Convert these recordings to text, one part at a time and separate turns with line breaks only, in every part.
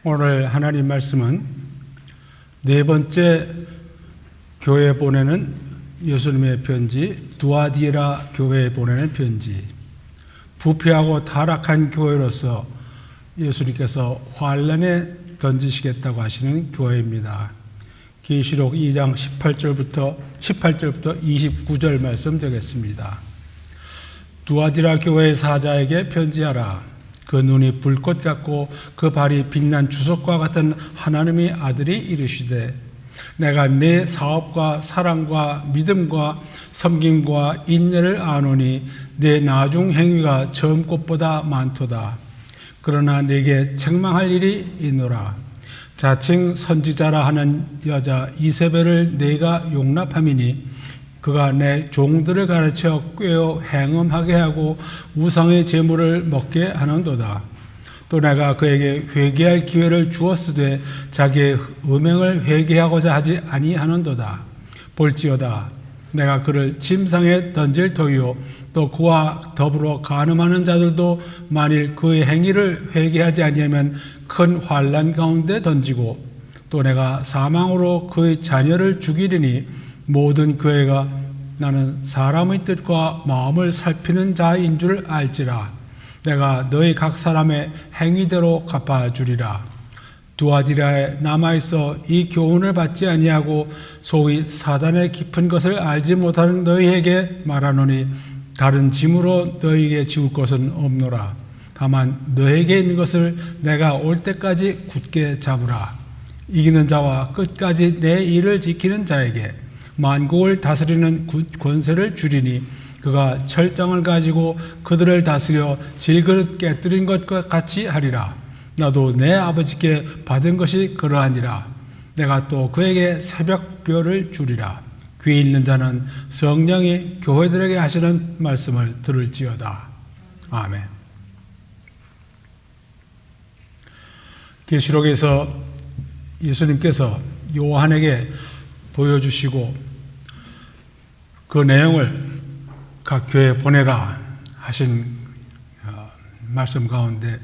오늘 하나님 말씀은 네 번째 교회에 보내는 예수님의 편지, 두아디라 교회에 보내는 편지. 부패하고 타락한 교회로서 예수님께서 환란에 던지시겠다고 하시는 교회입니다. 계시록 2장 18절부터 29절 말씀 되겠습니다. 두아디라 교회의 사자에게 편지하라. 그 눈이 불꽃 같고 그 발이 빛난 주석과 같은 하나님의 아들이 이르시되, 내가 네 사업과 사랑과 믿음과 섬김과 인내를 아노니 내 나중 행위가 처음 것보다 많도다. 그러나 내게 책망할 일이 있노라. 자칭 선지자라 하는 여자 이세벨을 내가 용납함이니 그가 내 종들을 가르쳐 꾀어 행음하게 하고 우상의 제물을 먹게 하는도다. 또 내가 그에게 회개할 기회를 주었으되 자기의 음행을 회개하고자 하지 아니하는도다. 볼지어다, 내가 그를 침상에 던질 터이요 또 그와 더불어 간음하는 자들도 만일 그의 행위를 회개하지 아니하면 큰 환난 가운데 던지고, 또 내가 사망으로 그의 자녀를 죽이리니 모든 교회가 나는 사람의 뜻과 마음을 살피는 자인 줄 알지라. 내가 너희 각 사람의 행위대로 갚아주리라. 두아디라에 남아있어 이 교훈을 받지 아니하고 소위 사단의 깊은 것을 알지 못하는 너희에게 말하노니 다른 짐으로 너희에게 지울 것은 없노라. 다만 너희에게 있는 것을 내가 올 때까지 굳게 잡으라. 이기는 자와 끝까지 내 일을 지키는 자에게 만국을 다스리는 권세를 주리니 그가 철장을 가지고 그들을 다스려 질그릇 깨뜨린 것과 같이 하리라. 나도 내 아버지께 받은 것이 그러하니라. 내가 또 그에게 새벽별을 주리라. 귀 있는 자는 성령이 교회들에게 하시는 말씀을 들을지어다. 아멘. 계시록에서 예수님께서 요한에게 보여주시고 그 내용을 각 교회에 보내라 하신 말씀 가운데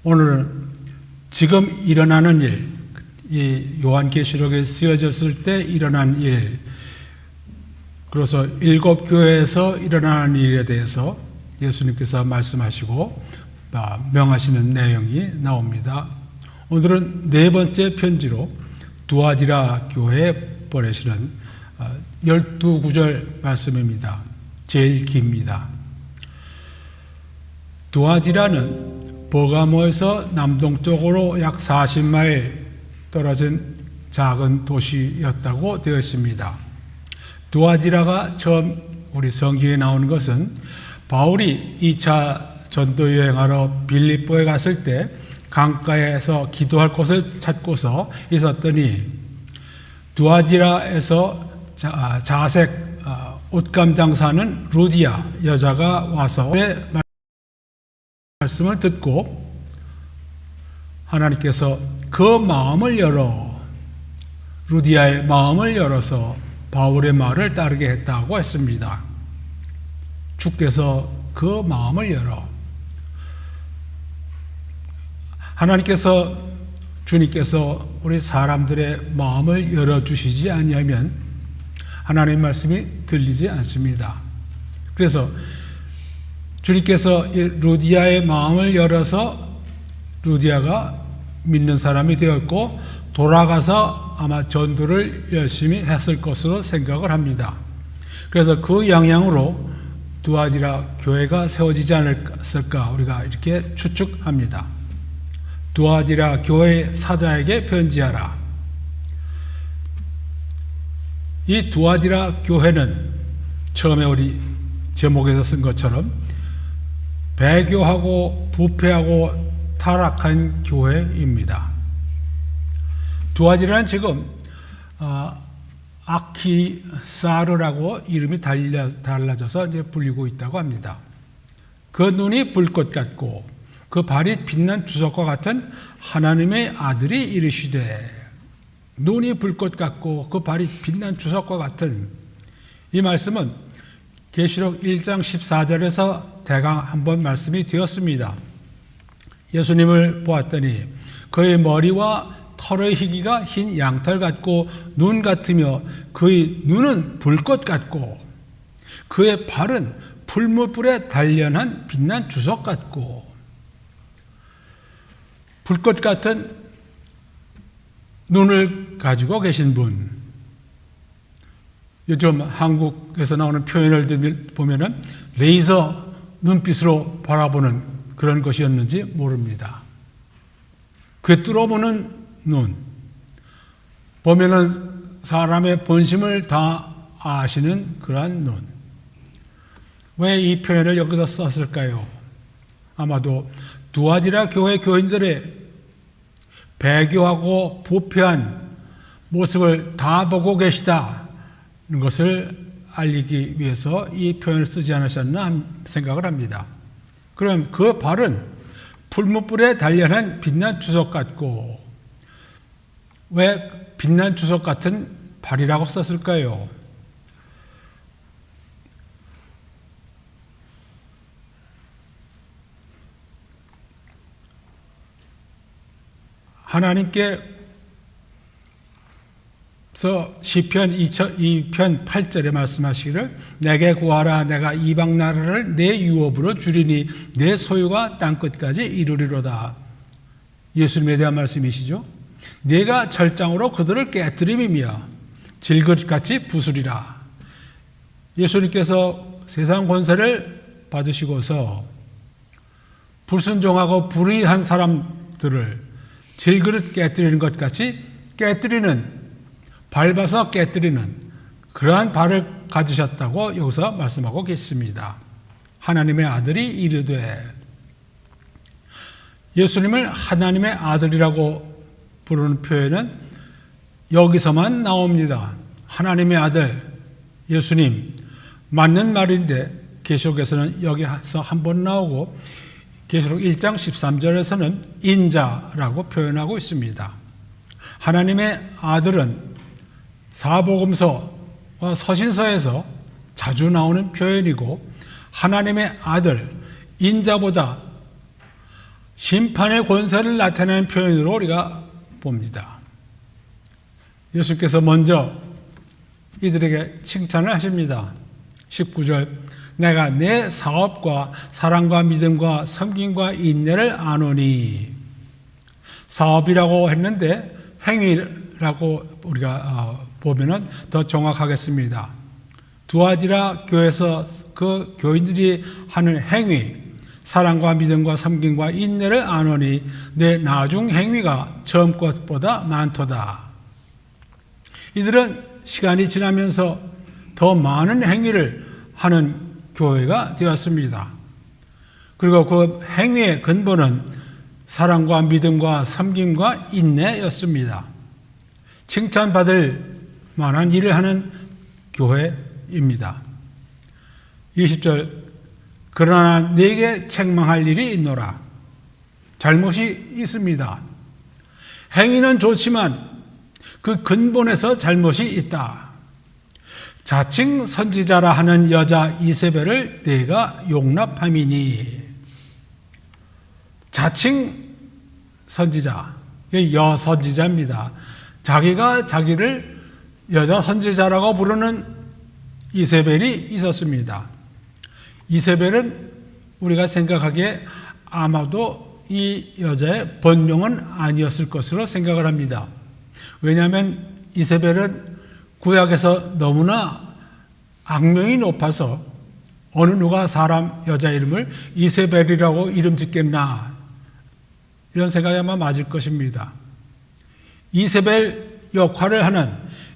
오늘은 지금 일어나는 일, 이 요한계시록에 쓰여졌을 때 일어난 일, 그래서 7교회에서 일어나는 일에 대해서 예수님께서 말씀하시고 명하시는 내용이 나옵니다. 오늘은 네 번째 편지로 두아디라 교회에 보내시는 12구절 말씀입니다. 제일 깁니다. 두아디라는 버가모에서 남동쪽으로 약 40마일 떨어진 작은 도시였다고 되어 있습니다. 두아디라가 처음 우리 성경에 나오는 것은 바울이 2차 전도 여행하러 빌립보에 갔을 때 강가에서 기도할 곳을 찾고서 있었더니 두아디라에서 자색 옷감 장사는 루디아 여자가 와서 말씀을 듣고 하나님께서 그 마음을 열어, 루디아의 마음을 열어서 바울의 말을 따르게 했다고 했습니다. 주께서 그 마음을 열어, 주님께서 우리 사람들의 마음을 열어주시지 아니하면 하나님의 말씀이 들리지 않습니다. 그래서 주님께서 루디아의 마음을 열어서 루디아가 믿는 사람이 되었고 돌아가서 아마 전도를 열심히 했을 것으로 생각을 합니다. 그래서 그 영향으로 두아디라 교회가 세워지지 않았을까 우리가 이렇게 추측합니다. 두아디라 교회 사자에게 편지하라. 이 두아디라 교회는 처음에 우리 제목에서 쓴 것처럼 배교하고 부패하고 타락한 교회입니다. 두아디라는 지금 아키사르라고 이름이 달라져서 이제 불리고 있다고 합니다. 그 눈이 불꽃 같고 그 발이 빛난 주석과 같은 하나님의 아들이 이르시되, 눈이 불꽃 같고 그 발이 빛난 주석과 같은, 이 말씀은 계시록 1장 14절에서 대강 한번 말씀이 되었습니다. 예수님을 보았더니 그의 머리와 털의 희기가 흰 양털 같고 눈 같으며 그의 눈은 불꽃 같고 그의 발은 풀무불에 단련한 빛난 주석 같고. 불꽃 같은 눈을 가지고 계신 분. 요즘 한국에서 나오는 표현을 보면은 레이저 눈빛으로 바라보는 그런 것이었는지 모릅니다. 꿰뚫어보는 눈. 보면은 사람의 본심을 다 아시는 그러한 눈. 왜 이 표현을 여기서 썼을까요? 아마도 두아디라 교회 교인들의 배교하고 부패한 모습을 다 보고 계시다는 것을 알리기 위해서 이 표현을 쓰지 않으셨나 생각을 합니다. 그럼 그 발은 풀무불에 단련한 빛난 주석 같고, 왜 빛난 주석 같은 발이라고 썼을까요? 하나님께서 시편 2편 8절에 말씀하시기를 내게 구하라 내가 이방 나라를 내 유업으로 주리니 내 소유가 땅끝까지 이루리로다. 예수님에 대한 말씀이시죠. 내가 철장으로 그들을 깨뜨림이며 질그릇같이 부수리라. 예수님께서 세상 권세를 받으시고서 불순종하고 불의한 사람들을 질그릇 깨뜨리는 것 같이 깨뜨리는, 밟아서 깨뜨리는 그러한 발을 가지셨다고 여기서 말씀하고 계십니다. 하나님의 아들이 이르되, 예수님을 하나님의 아들이라고 부르는 표현은 여기서만 나옵니다. 하나님의 아들, 예수님, 맞는 말인데 계시록에서는 여기서 한 번 나오고 계시록 1장 13절에서는 인자라고 표현하고 있습니다. 하나님의 아들은 사복음서와 서신서에서 자주 나오는 표현이고, 하나님의 아들, 인자보다 심판의 권세를 나타내는 표현으로 우리가 봅니다. 예수께서 먼저 이들에게 칭찬을 하십니다. 19절, 내가 내 사업과 사랑과 믿음과 섬김과 인내를 아노니. 사업이라고 했는데 행위라고 우리가 보면은 더 정확하겠습니다. 두아디라 교회에서 그 교인들이 하는 행위, 사랑과 믿음과 섬김과 인내를 아노니 내 나중 행위가 처음 것보다 많도다. 이들은 시간이 지나면서 더 많은 행위를 하는 교회가 되었습니다. 그리고 그 행위의 근본은 사랑과 믿음과 섬김과 인내였습니다. 칭찬받을 만한 일을 하는 교회입니다. 20절, 그러나 내게 책망할 일이 있노라. 잘못이 있습니다. 행위는 좋지만 그 근본에서 잘못이 있다. 자칭 선지자라 하는 여자 이세벨을 내가 용납함이니. 자칭 선지자, 여선지자입니다. 자기가 자기를 여자 선지자라고 부르는 이세벨이 있었습니다. 이세벨은 우리가 생각하기에 아마도 이 여자의 본명은 아니었을 것으로 생각을 합니다. 왜냐하면 이세벨은 구약에서 너무나 악명이 높아서 어느 누가 사람 여자 이름을 이세벨이라고 이름 짓겠나, 이런 생각이 아마 맞을 것입니다. 이세벨 역할을 하는,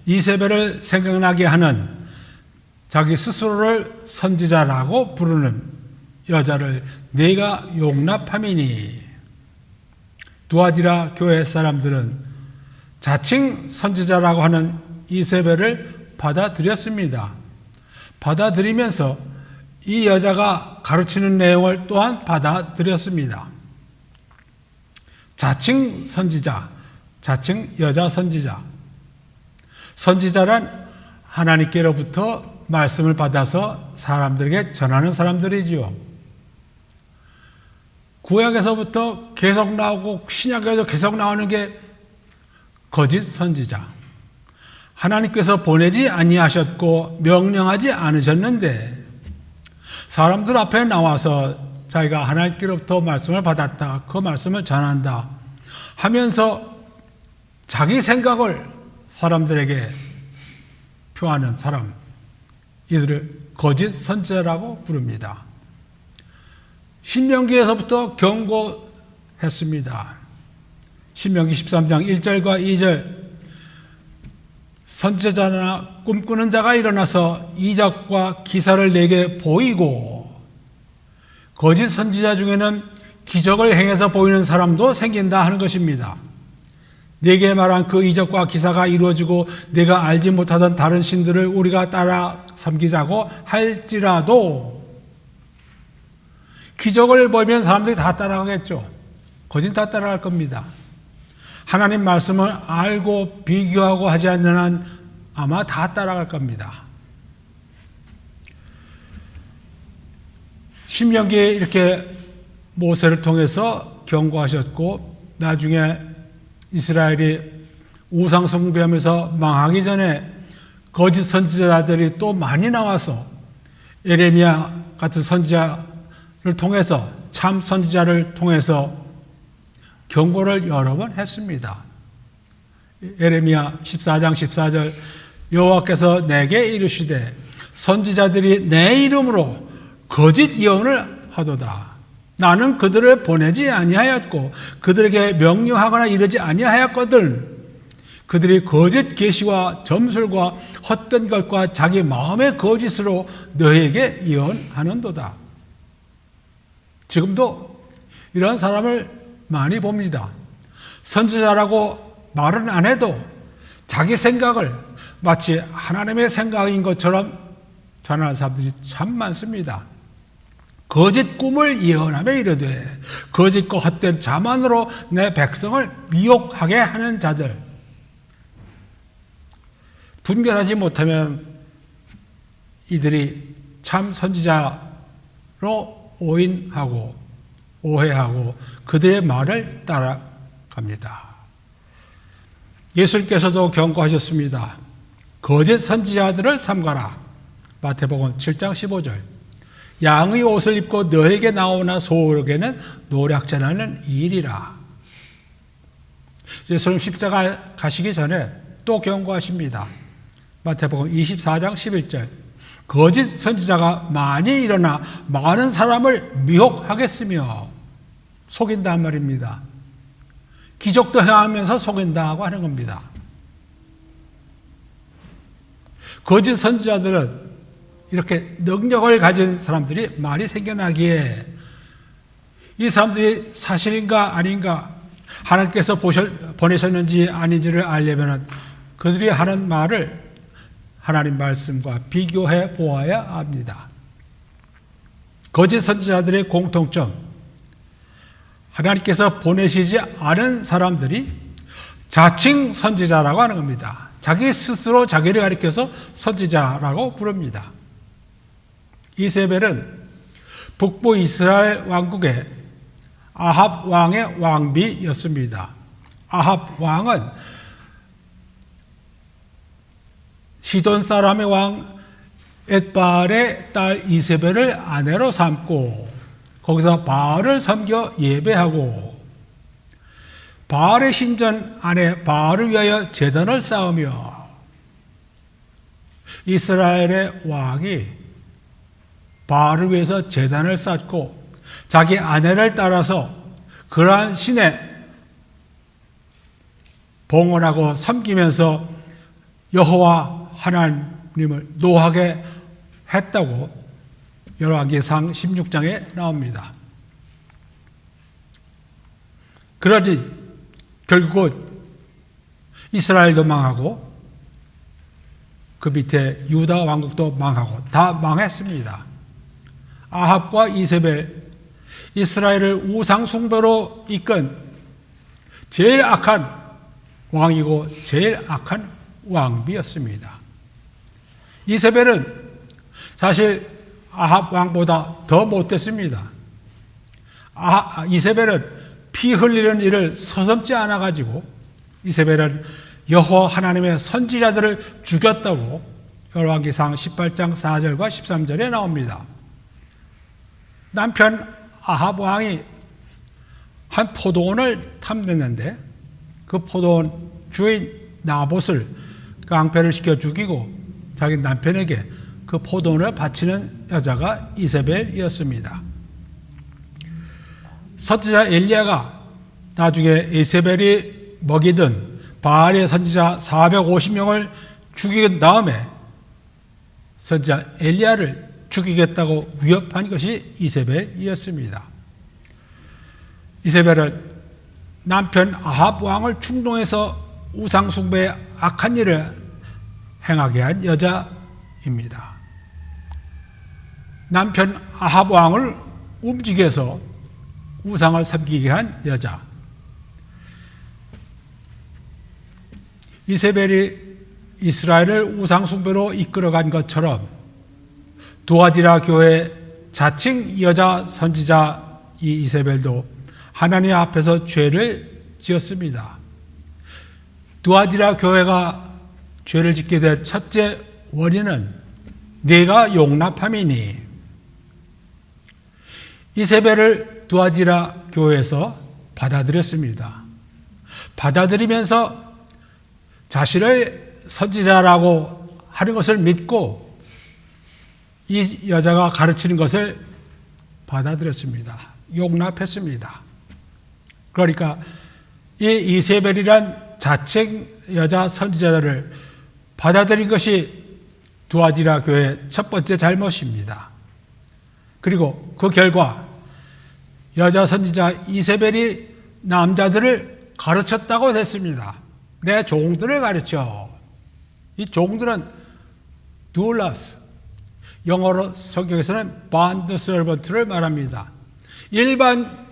이세벨을 생각나게 하는, 자기 스스로를 선지자라고 부르는 여자를 내가 용납함이니. 두아디라 교회 사람들은 자칭 선지자라고 하는 이세벨을 받아들였습니다. 받아들이면서 이 여자가 가르치는 내용을 또한 받아들였습니다. 자칭 선지자, 자칭 여자 선지자. 선지자란 하나님께로부터 말씀을 받아서 사람들에게 전하는 사람들이지요. 구약에서부터 계속 나오고 신약에도 계속 나오는 게 거짓 선지자. 하나님께서 보내지 아니하셨고 명령하지 않으셨는데 사람들 앞에 나와서 자기가 하나님께로부터 말씀을 받았다, 그 말씀을 전한다 하면서 자기 생각을 사람들에게 표하는 사람, 이들을 거짓 선지자라고 부릅니다. 신명기에서부터 경고했습니다. 신명기 13장 1절과 2절, 선지자나 꿈꾸는 자가 일어나서 이적과 기사를 내게 보이고, 거짓 선지자 중에는 기적을 행해서 보이는 사람도 생긴다 하는 것입니다. 내게 말한 그 이적과 기사가 이루어지고 내가 알지 못하던 다른 신들을 우리가 따라 섬기자고 할지라도, 기적을 보이면 사람들이 다 따라가겠죠. 거진 다 따라갈 겁니다. 하나님 말씀을 알고 비교하고 하지 않는 한 아마 다 따라갈 겁니다. 신명기에 이렇게 모세를 통해서 경고하셨고, 나중에 이스라엘이 우상 숭배하면서 망하기 전에 거짓 선지자들이 또 많이 나와서 예레미야 같은 선지자를 통해서, 참 선지자를 통해서 경고를 여러 번 했습니다. 예레미야 14장 14절, 여호와께서 내게 이르시되 선지자들이 내 이름으로 거짓 예언을 하도다. 나는 그들을 보내지 아니하였고 그들에게 명령하거나 이르지 아니하였거든. 그들이 거짓 계시와 점술과 헛된 것과 자기 마음의 거짓으로 너에게 예언하는도다. 지금도 이런 사람을 많이 봅니다. 선지자라고 말은 안 해도 자기 생각을 마치 하나님의 생각인 것처럼 전하는 사람들이 참 많습니다. 거짓 꿈을 예언하며 이르되 거짓과 헛된 자만으로 내 백성을 미혹하게 하는 자들. 분별하지 못하면 이들이 참 선지자로 오인하고 오해하고 그들의 말을 따라갑니다. 예수님께서도 경고하셨습니다. 거짓 선지자들을 삼가라. 마태복음 7장 15절. 양의 옷을 입고 너에게 나오나 소에게는 노략질하는 일이라. 예수님 십자가 가시기 전에 또 경고하십니다. 마태복음 24장 11절. 거짓 선지자가 많이 일어나 많은 사람을 미혹하겠으며, 속인단 말입니다. 기적도 행하면서 속인다고 하는 겁니다. 거짓 선지자들은 이렇게 능력을 가진 사람들이 많이 생겨나기에 이 사람들이 사실인가 아닌가, 하나님께서 보내셨는지 아닌지를 알려면 그들이 하는 말을 하나님 말씀과 비교해 보아야 합니다. 거짓 선지자들의 공통점, 하나님께서 보내시지 않은 사람들이 자칭 선지자라고 하는 겁니다. 자기 스스로 자기를 가리켜서 선지자라고 부릅니다. 이세벨은 북부 이스라엘 왕국의 아합 왕의 왕비였습니다. 아합 왕은 시돈 사람의 왕 엣바알의 딸 이세벨을 아내로 삼고 거기서 바알을 섬겨 예배하고 바알의 신전 안에 바알을 위하여 제단을 쌓으며, 이스라엘의 왕이 바알을 위해서 제단을 쌓고 자기 아내를 따라서 그러한 신에 봉헌하고 섬기면서 여호와 하나님을 노하게 했다고 열왕기상 16장에 나옵니다. 그러니 결국 이스라엘도 망하고 그 밑에 유다 왕국도 망하고 다 망했습니다. 아합과 이세벨, 이스라엘을 우상 숭배로 이끈 제일 악한 왕이고 제일 악한 왕비였습니다. 이세벨은 사실 아합 왕보다 더 못됐습니다. 이세벨은 피 흘리는 일을 서슴지 않아가지고 이세벨은 여호와 하나님의 선지자들을 죽였다고 열왕기상 18장 4절과 13절에 나옵니다. 남편 아합 왕이 한 포도원을 탐냈는데 그 포도원 주인 나봇을 깡패를 시켜 죽이고 자기 남편에게 그 포도원을 바치는 여자가 이세벨이었습니다. 선지자 엘리야가 나중에 이세벨이 먹이던 바알의 선지자 450명을 죽인 다음에 선지자 엘리야를 죽이겠다고 위협한 것이 이세벨이었습니다. 이세벨은 남편 아합 왕을 충동해서 우상 숭배의 악한 일을 행하게 한 여자입니다. 남편 아합 왕을 움직여서 우상을 섬기게 한 여자. 이세벨이 이스라엘을 우상 숭배로 이끌어간 것처럼 두아디라 교회 자칭 여자 선지자 이 이세벨도 하나님 앞에서 죄를 지었습니다. 두아디라 교회가 죄를 짓게 된 첫째 원인은 내가 용납함이니, 이세벨을 두아디라 교회에서 받아들였습니다. 받아들이면서 자신을 선지자라고 하는 것을 믿고 이 여자가 가르치는 것을 받아들였습니다. 용납했습니다. 그러니까 이 이세벨이란 자칭 여자 선지자들을 받아들인 것이 두아디라 교회의 첫 번째 잘못입니다. 그리고 그 결과 여자 선지자 이세벨이 남자들을 가르쳤다고 했습니다. 내 종들을 가르쳐. 이 종들은 doulas, 영어로 성경에서는 bond servant를 말합니다. 일반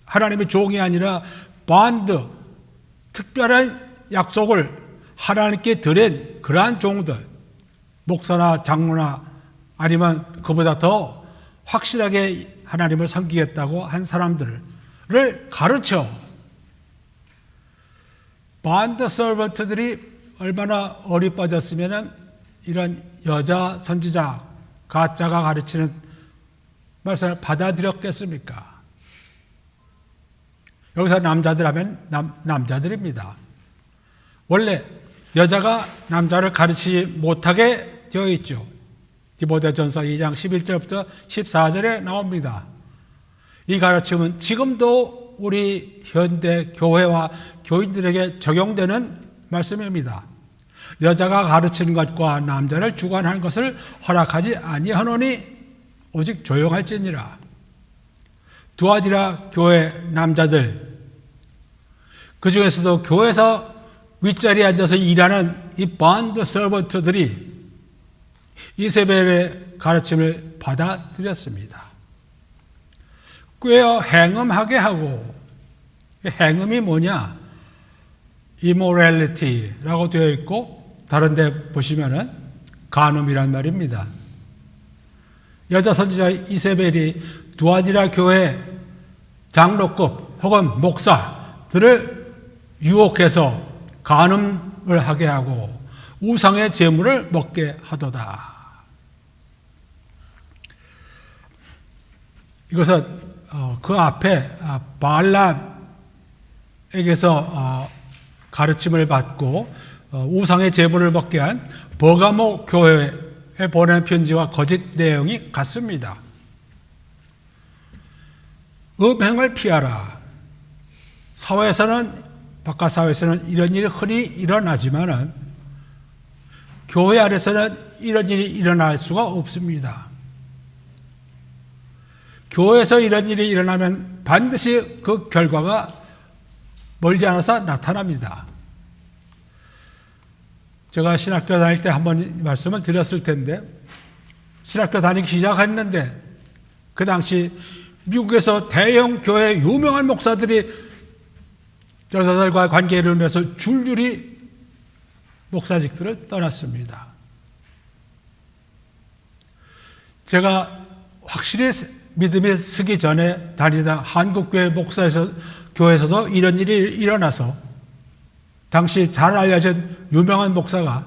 하나님의 종이 아니라 bond, 특별한 약속을 하나님께 드린 그러한 종들, 목사나 장로나 아니면 그보다 더 확실하게 하나님을 섬기겠다고 한 사람들을 가르쳐. bond servant들이 얼마나 어리 빠졌으면 이런 여자 선지자, 가짜가 가르치는 말씀을 받아들였겠습니까? 여기서 남자들 하면 남자들입니다. 원래 여자가 남자를 가르치지 못하게 되어 있죠. 디모데전서 2장 11절부터 14절에 나옵니다. 이 가르침은 지금도 우리 현대 교회와 교인들에게 적용되는 말씀입니다. 여자가 가르치는 것과 남자를 주관하는 것을 허락하지 아니하노니 오직 조용할지니라. 두아디라 교회 남자들, 그 중에서도 교회에서 윗자리에 앉아서 일하는 이 bond servant들이 이세벨의 가르침을 받아들였습니다. 꾀어 행음하게 하고, 행음이 뭐냐? immorality라고 되어 있고 다른 데 보시면은 간음이란 말입니다. 여자 선지자 이세벨이 두아디라 교회 장로급 혹은 목사들을 유혹해서 간음을 하게 하고 우상의 제물을 먹게 하도다. 이것은 그 앞에 바알람에게서 가르침을 받고 우상의 제물을 먹게 한 버가모 교회에 보낸 편지와 거짓 내용이 같습니다. 음행을 피하라. 사회에서는, 바깥 사회에서는 이런 일이 흔히 일어나지만은 교회 안에서는 이런 일이 일어날 수가 없습니다. 교회에서 이런 일이 일어나면 반드시 그 결과가 멀지 않아서 나타납니다. 제가 신학교 다닐 때 한번 말씀을 드렸을 텐데, 신학교 다니기 시작했는데 그 당시 미국에서 대형 교회 유명한 목사들이 여자들과 관계를 맺어서 줄줄이 목사직들을 떠났습니다. 제가 확실히 믿음이 서기 전에 다니던 한국교회 교회에서도 이런 일이 일어나서 당시 잘 알려진 유명한 목사가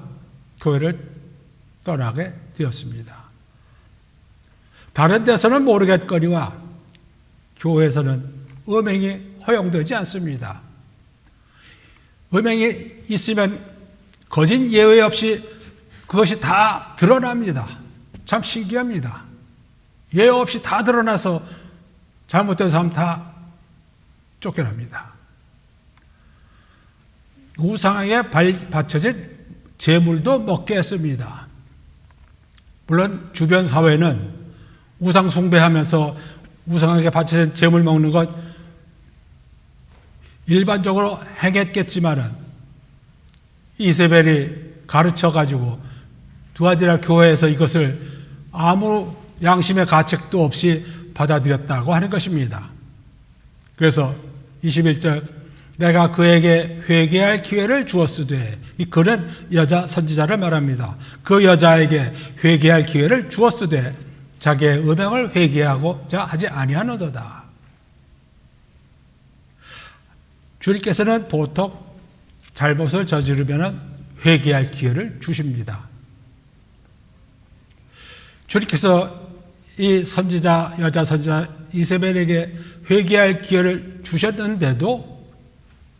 교회를 떠나게 되었습니다. 다른 데서는 모르겠거니와 교회에서는 음행이 허용되지 않습니다. 음행이 있으면 거짓 예외 없이 그것이 다 드러납니다. 참 신기합니다. 예외 없이 다 드러나서 잘못된 사람 다 쫓겨납니다. 우상에게 바쳐진 재물도 먹게 했습니다. 물론 주변 사회는 우상 숭배하면서 우상에게 바쳐진 재물 먹는 것 일반적으로 행했겠지만은 이세벨이 가르쳐가지고 두아디라 교회에서 이것을 아무 양심의 가책도 없이 받아들였다고 하는 것입니다. 그래서 21절 내가 그에게 회개할 기회를 주었으되, 이 그는 여자 선지자를 말합니다. 그 여자에게 회개할 기회를 주었으되 자기의 음행을 회개하고자 하지 아니하노도다. 주님께서는 보통 잘못을 저지르면 회개할 기회를 주십니다. 주님께서 이 선지자, 여자 선지자 이세벨에게 회개할 기회를 주셨는데도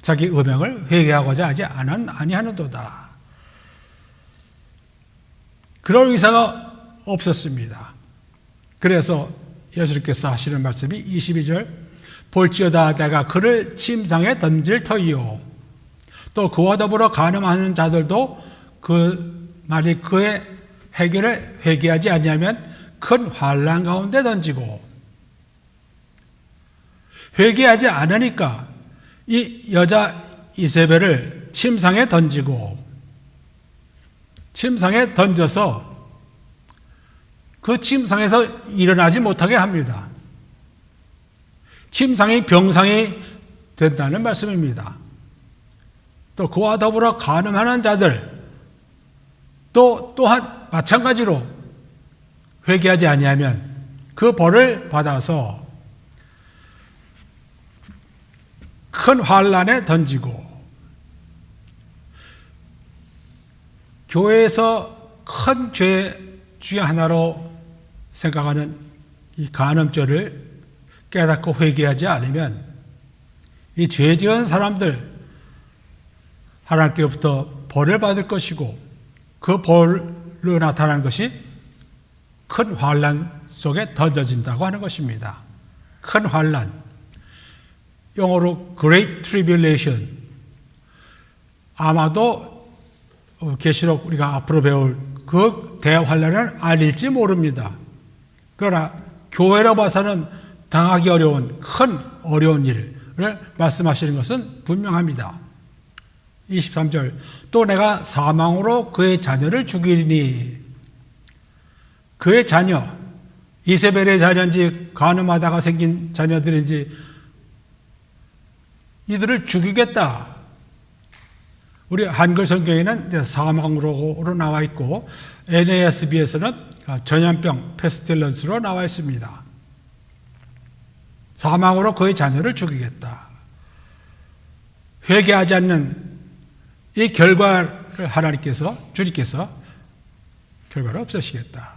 자기 음행을 회개하고자 하지 아니하는도다. 그럴 의사가 없었습니다. 그래서 예수님께서 하시는 말씀이 22절 볼지어다 내가 그를 침상에 던질 터이요 또 그와 더불어 간음하는 자들도 만일 그의 해결을 회개하지 아니하면 큰 환난 가운데 던지고, 회개하지 않으니까 이 여자 이세벨을 침상에 던지고, 침상에 던져서 그 침상에서 일어나지 못하게 합니다. 침상이 병상이 된다는 말씀입니다. 또 그와 더불어 간음하는 자들 또한 마찬가지로 회개하지 아니하면 그 벌을 받아서 큰 환난에 던지고, 교회에서 큰 죄 중에 하나로 생각하는 이 간음죄를 깨닫고 회개하지 않으면 이 죄 지은 사람들 하나님께로부터 벌을 받을 것이고, 그 벌로 나타나는 것이 큰 환난 속에 던져진다고 하는 것입니다. 큰 환난, 영어로 Great Tribulation. 아마도 계시록 우리가 앞으로 배울 그 대환난은 아닐지 모릅니다. 그러나 교회로 봐서는 당하기 어려운 큰 어려운 일을 말씀하시는 것은 분명합니다. 23절 또 내가 사망으로 그의 자녀를 죽이리니, 그의 자녀, 이세벨의 자녀인지 간음하다가 생긴 자녀들인지 이들을 죽이겠다. 우리 한글 성경에는 이제 사망으로 나와 있고 NASB에서는 전염병, 페스틸런스로 나와 있습니다. 사망으로 그의 자녀를 죽이겠다. 회개하지 않는 이 결과를 주님께서 결과를 없애시겠다.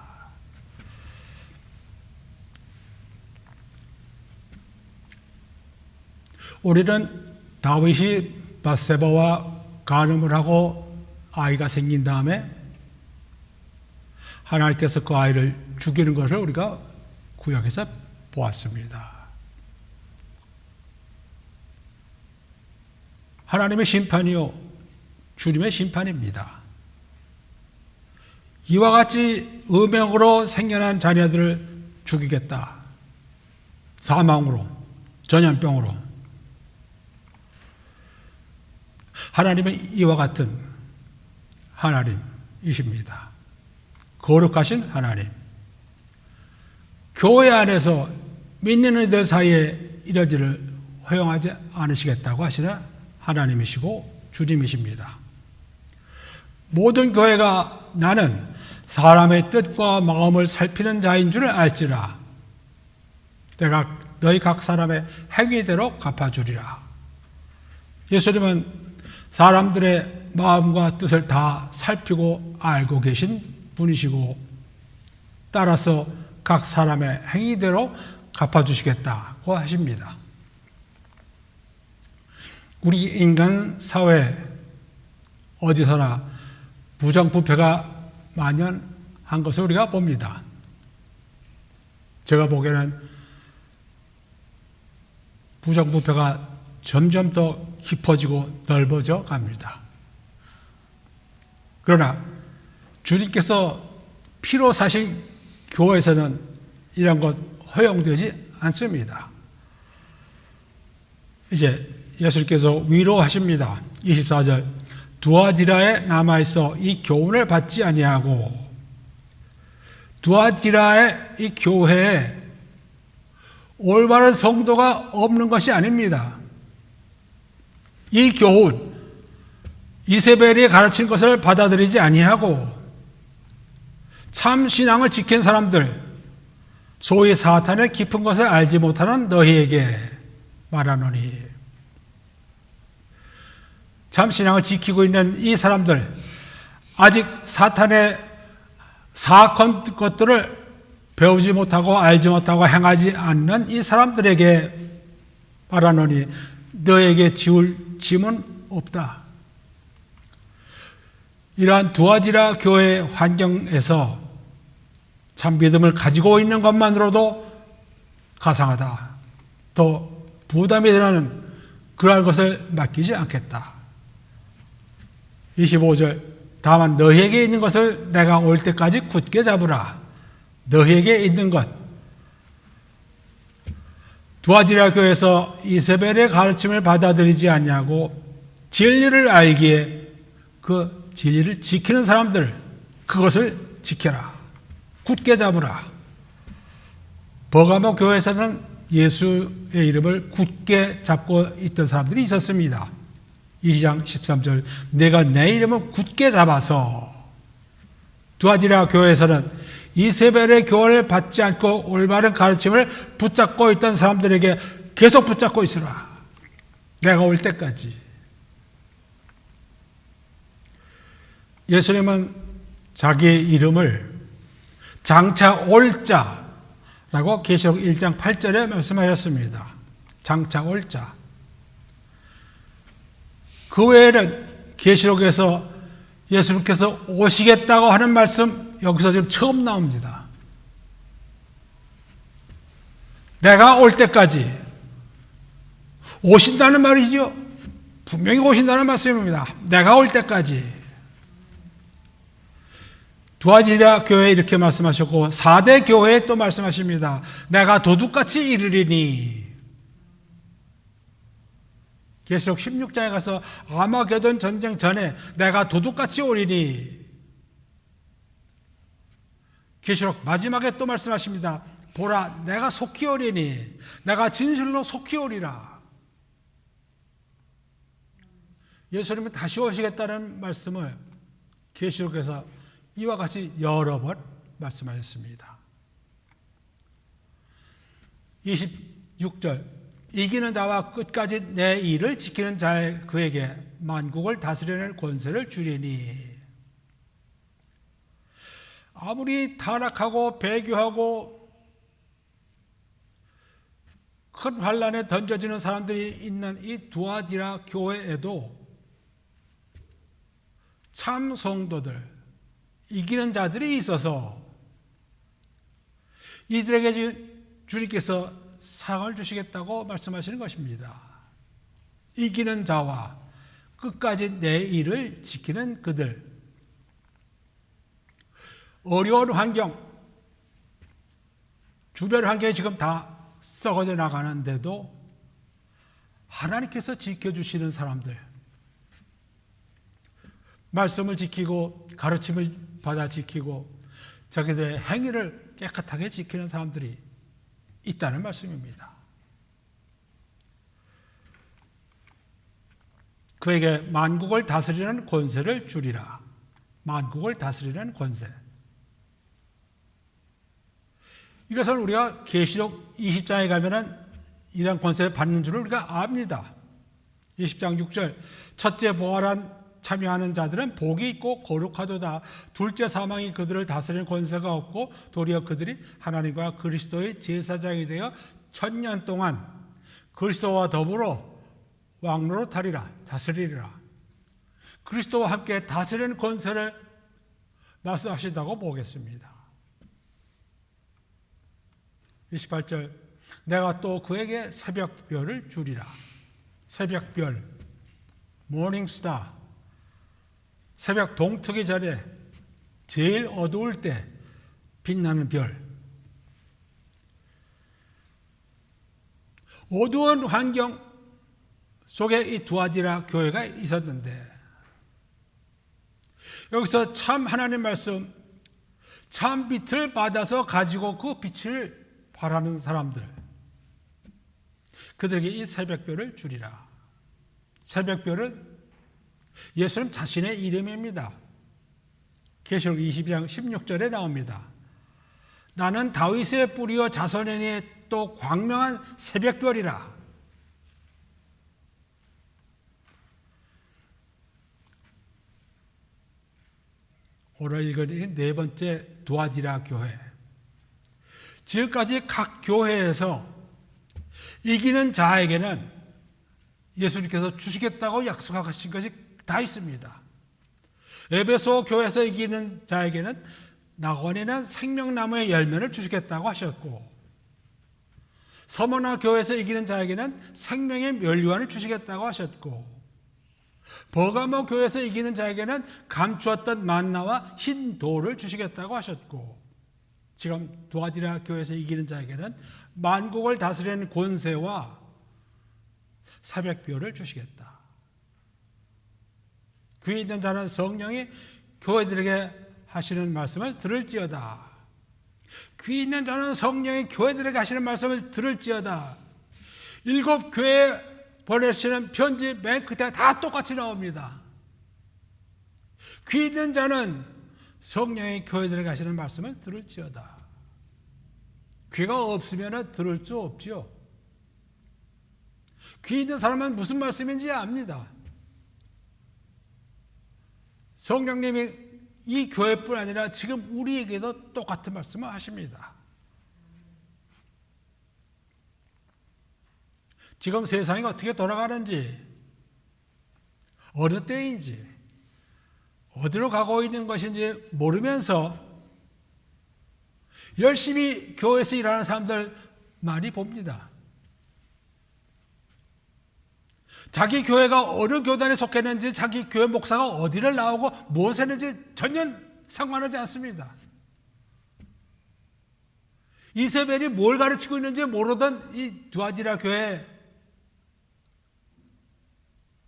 우리는 다윗이 밧세바와 간음을 하고 아이가 생긴 다음에 하나님께서 그 아이를 죽이는 것을 우리가 구약에서 보았습니다. 하나님의 심판이요 주님의 심판입니다. 이와 같이 음행으로 생겨난 자녀들을 죽이겠다. 사망으로, 전염병으로. 하나님은 이와 같은 하나님이십니다. 거룩하신 하나님. 교회 안에서 믿는 이들 사이에 이런 일을 허용하지 않으시겠다고 하시는 하나님이시고 주님이십니다. 모든 교회가 나는 사람의 뜻과 마음을 살피는 자인 줄 알지라. 내가 너희 각 사람의 행위대로 갚아주리라. 예수님은 사람들의 마음과 뜻을 다 살피고 알고 계신 분이시고 따라서 각 사람의 행위대로 갚아주시겠다고 하십니다. 우리 인간 사회 어디서나 부정부패가 만연한 것을 우리가 봅니다. 제가 보기에는 부정부패가 점점 더 깊어지고 넓어져 갑니다. 그러나 주님께서 피로 사신 교회에서는 이런 것 허용되지 않습니다. 이제 예수님께서 위로하십니다. 24절 두아디라에 남아있어 이 교훈을 받지 아니하고, 두아디라의 이 교회에 올바른 성도가 없는 것이 아닙니다. 이 교훈, 이세벨이 가르친 것을 받아들이지 아니하고 참 신앙을 지킨 사람들, 소위 사탄의 깊은 것을 알지 못하는 너희에게 말하노니, 참 신앙을 지키고 있는 이 사람들, 아직 사탄의 사악한 것들을 배우지 못하고 알지 못하고 행하지 않는 이 사람들에게 말하노니 너에게 지울 짐은 없다. 이러한 두아디라 교회 환경에서 참 믿음을 가지고 있는 것만으로도 가상하다. 더 부담이 되는 그러한 것을 맡기지 않겠다. 25절 다만 너희에게 있는 것을 내가 올 때까지 굳게 잡으라. 너희에게 있는 것. 두아디라 교회에서 이세벨의 가르침을 받아들이지 않냐고 진리를 알기에 그 진리를 지키는 사람들, 그것을 지켜라. 굳게 잡으라. 버가모 교회에서는 예수의 이름을 굳게 잡고 있던 사람들이 있었습니다. 2장 13절 내가 내 이름을 굳게 잡아서. 두아디라 교회에서는 이세벨의 교훈을 받지 않고 올바른 가르침을 붙잡고 있던 사람들에게 계속 붙잡고 있으라. 내가 올 때까지. 예수님은 자기의 이름을 장차 올 자라고 계시록 1장 8절에 말씀하셨습니다. 장차 올 자. 그 외에는 계시록에서 예수님께서 오시겠다고 하는 말씀 여기서 지금 처음 나옵니다. 내가 올 때까지 오신다는 말이죠. 분명히 오신다는 말씀입니다. 내가 올 때까지. 두아디라 교회에 이렇게 말씀하셨고 4대 교회에 또 말씀하십니다. 내가 도둑같이 이르리니. 계시록 16장에 가서 아마게돈 전쟁 전에 내가 도둑같이 오리니. 계시록 마지막에 또 말씀하십니다. 보라 내가 속히 오리니. 내가 진실로 속히 오리라. 예수님은 다시 오시겠다는 말씀을 계시록에서 이와 같이 여러 번 말씀하셨습니다. 26절 이기는 자와 끝까지 내 일을 지키는 자의 그에게 만국을 다스리는 권세를 주리니. 아무리 타락하고 배교하고 큰 환난에 던져지는 사람들이 있는 이 두아디라 교회에도 참 성도들, 이기는 자들이 있어서 이들에게 주님께서 상을 주시겠다고 말씀하시는 것입니다. 이기는 자와 끝까지 내 일을 지키는 그들. 어려운 환경, 주변 환경이 지금 다 썩어져 나가는데도 하나님께서 지켜주시는 사람들, 말씀을 지키고 가르침을 받아 지키고 자기들의 행위를 깨끗하게 지키는 사람들이 있다는 말씀입니다. 그에게 만국을 다스리는 권세를 주리라. 만국을 다스리는 권세. 이것을 우리가 계시록 20장에 가면은 이런 권세를 받는 줄을 우리가 압니다. 20장 6절 첫째 부활한 참여하는 자들은 복이 있고 거룩하도다. 둘째 사망이 그들을 다스리는 권세가 없고 도리어 그들이 하나님과 그리스도의 제사장이 되어 1000년 동안 그리스도와 더불어 왕노릇하리라, 다스리리라. 그리스도와 함께 다스리는 권세를 말씀하신다고 보겠습니다. 28절 내가 또 그에게 새벽별을 주리라. 새벽별, 모닝스타, 새벽 동트기 전에 제일 어두울 때 빛나는 별. 어두운 환경 속에 이 두아디라 교회가 있었는데 여기서 참 하나님 말씀, 참 빛을 받아서 가지고 그 빛을 바라는 사람들, 그들에게 이 새벽별을 주리라. 새벽별은 예수님 자신의 이름입니다. 계시록 22장 16절에 나옵니다. 나는 다윗의 뿌리와 자손이니 또 광명한 새벽별이라. 오늘 읽은 네 번째 두아디라 교회. 지금까지 각 교회에서 이기는 자에게는 예수님께서 주시겠다고 약속하신 것이 다 있습니다. 에베소 교회에서 이기는 자에게는 낙원에는 생명나무의 열매를 주시겠다고 하셨고, 서머나 교회에서 이기는 자에게는 생명의 면류관을 주시겠다고 하셨고, 버가모 교회에서 이기는 자에게는 감추었던 만나와 흰 돌을 주시겠다고 하셨고, 지금 두아디라 교회에서 이기는 자에게는 만국을 다스리는 권세와 새벽별을 주시겠다. 귀 있는 자는 성령이 교회들에게 하시는 말씀을 들을지어다. 귀 있는 자는 성령이 교회들에게 하시는 말씀을 들을지어다. 7 교회 보내시는 편지 맨 끝에 다 똑같이 나옵니다. 귀 있는 자는 성령이 교회들에게 하시는 말씀을 들을지어다. 귀가 없으면 들을 수 없지요. 귀 있는 사람은 무슨 말씀인지 압니다. 성령님이 이 교회뿐 아니라 지금 우리에게도 똑같은 말씀을 하십니다. 지금 세상이 어떻게 돌아가는지, 어느 때인지, 어디로 가고 있는 것인지 모르면서 열심히 교회에서 일하는 사람들 많이 봅니다. 자기 교회가 어느 교단에 속했는지, 자기 교회 목사가 어디를 나오고 무엇을 했는지 전혀 상관하지 않습니다. 이세벨이 뭘 가르치고 있는지 모르던 이 두아디라 교회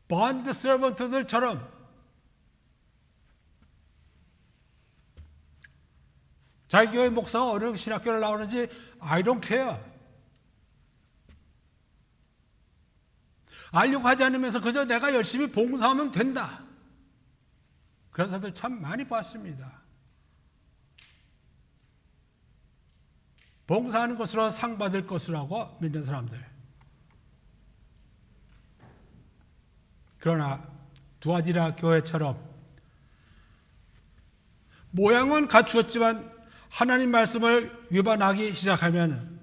번드 서번트들처럼 자기 교회 목사가 어느 신학교를 나오는지 I don't care. 알려고 하지 않으면서 그저 내가 열심히 봉사하면 된다. 그런 사람들 참 많이 봤습니다. 봉사하는 것으로 상 받을 것이라고 믿는 사람들. 그러나 두아디라 교회처럼 모양은 갖추었지만 하나님 말씀을 위반하기 시작하면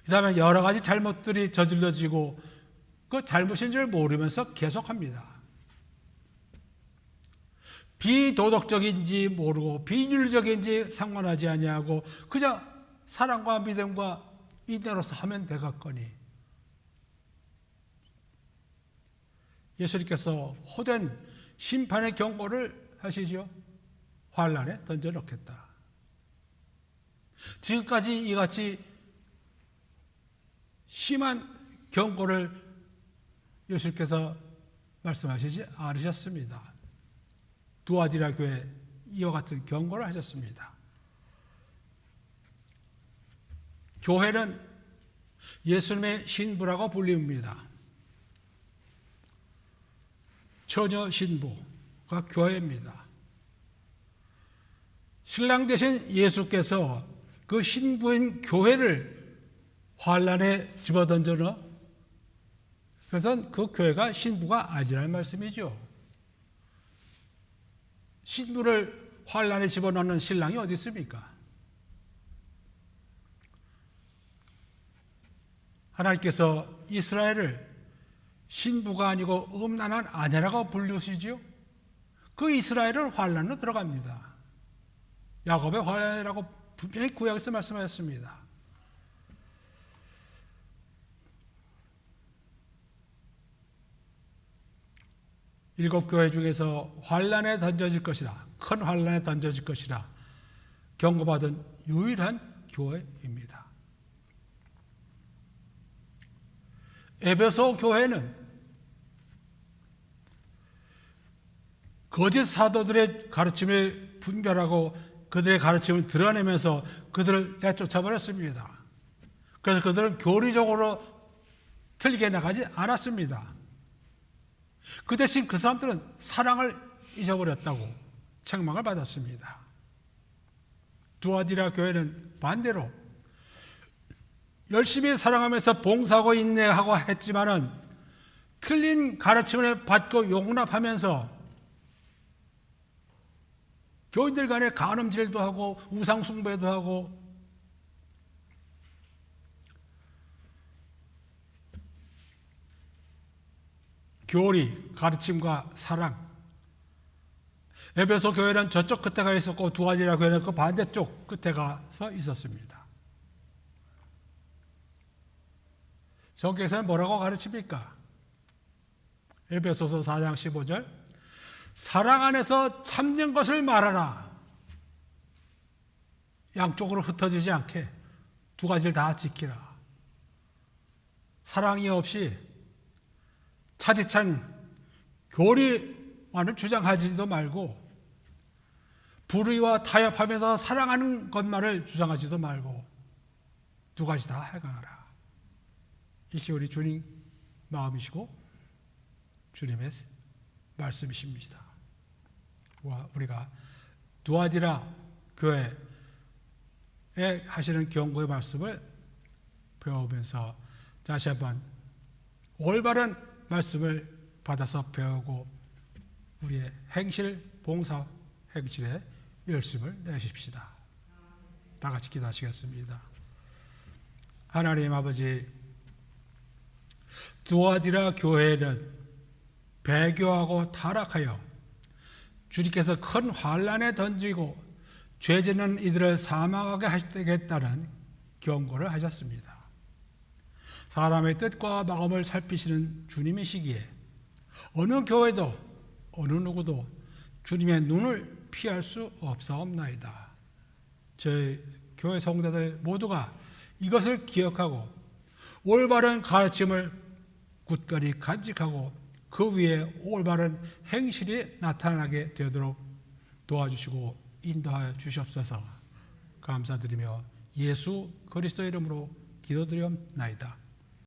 그 다음에 여러 가지 잘못들이 저질러지고 그 잘못인 줄 모르면서 계속합니다. 비도덕적인지 모르고 비윤리적인지 상관하지 아니하고 그저 사랑과 믿음과 이대로서 하면 되겠거니. 예수님께서 호된 심판의 경고를 하시죠. 환란에 던져놓겠다. 지금까지 이같이 심한 경고를 예수님께서 말씀하시지 않으셨습니다. 두아디라 교회 이와 같은 경고를 하셨습니다. 교회는 예수님의 신부라고 불립니다. 처녀 신부가 교회입니다. 신랑 되신 예수께서 그 신부인 교회를 환란에 집어던져넣어. 그래서 그 교회가 신부가 아니라는 말씀이죠. 신부를 환란에 집어넣는 신랑이 어디 있습니까? 하나님께서 이스라엘을 신부가 아니고 음란한 아내라고 부르시지요. 그 이스라엘은 환란으로 들어갑니다. 야곱의 환란이라고 분명히 구약에서 말씀하셨습니다. 일곱 교회 중에서 환란에 던져질 것이라, 큰 환란에 던져질 것이라 경고받은 유일한 교회입니다. 에베소 교회는 거짓 사도들의 가르침을 분별하고 그들의 가르침을 드러내면서 그들을 내쫓아버렸습니다. 그래서 그들은 교리적으로 틀리게 나가지 않았습니다. 그 대신 그 사람들은 사랑을 잊어버렸다고 책망을 받았습니다. 두아디라 교회는 반대로 열심히 사랑하면서 봉사하고 인내하고 했지만은 틀린 가르침을 받고 용납하면서 교인들 간에 간음질도 하고 우상숭배도 하고 교리, 가르침과 사랑. 에베소 교회는 저쪽 끝에 가 있었고 두아디라 교회는 그 반대쪽 끝에 가서 있었습니다. 성경에서는 뭐라고 가르칩니까? 에베소서 4장 15절 사랑 안에서 참된 것을 말하라. 양쪽으로 흩어지지 않게 두 가지를 다 지키라. 사랑이 없이 차디찬 교리만을 주장하지도 말고 불의와 타협하면서 사랑하는 것만을 주장하지도 말고 두 가지 다 해강하라. 이게 우리 주님 마음이시고 주님의 말씀이십니다. 우리가 두아디라 교회에 하시는 경고의 말씀을 배우면서 다시 한번 올바른 말씀을 받아서 배우고 우리의 행실, 봉사 행실에 열심을 내십시다. 다 같이 기도하시겠습니다. 하나님 아버지, 두아디라 교회는 배교하고 타락하여 주님께서 큰 환란에 던지고 죄짓는 이들을 사망하게 하시겠다는 경고를 하셨습니다. 사람의 뜻과 마음을 살피시는 주님이시기에 어느 교회도 어느 누구도 주님의 눈을 피할 수 없사옵나이다. 저희 교회 성도들 모두가 이것을 기억하고 올바른 가르침을 굳건히 간직하고 그 위에 올바른 행실이 나타나게 되도록 도와주시고 인도하여 주시옵소서. 감사드리며 예수 그리스도 이름으로 기도드리옵나이다.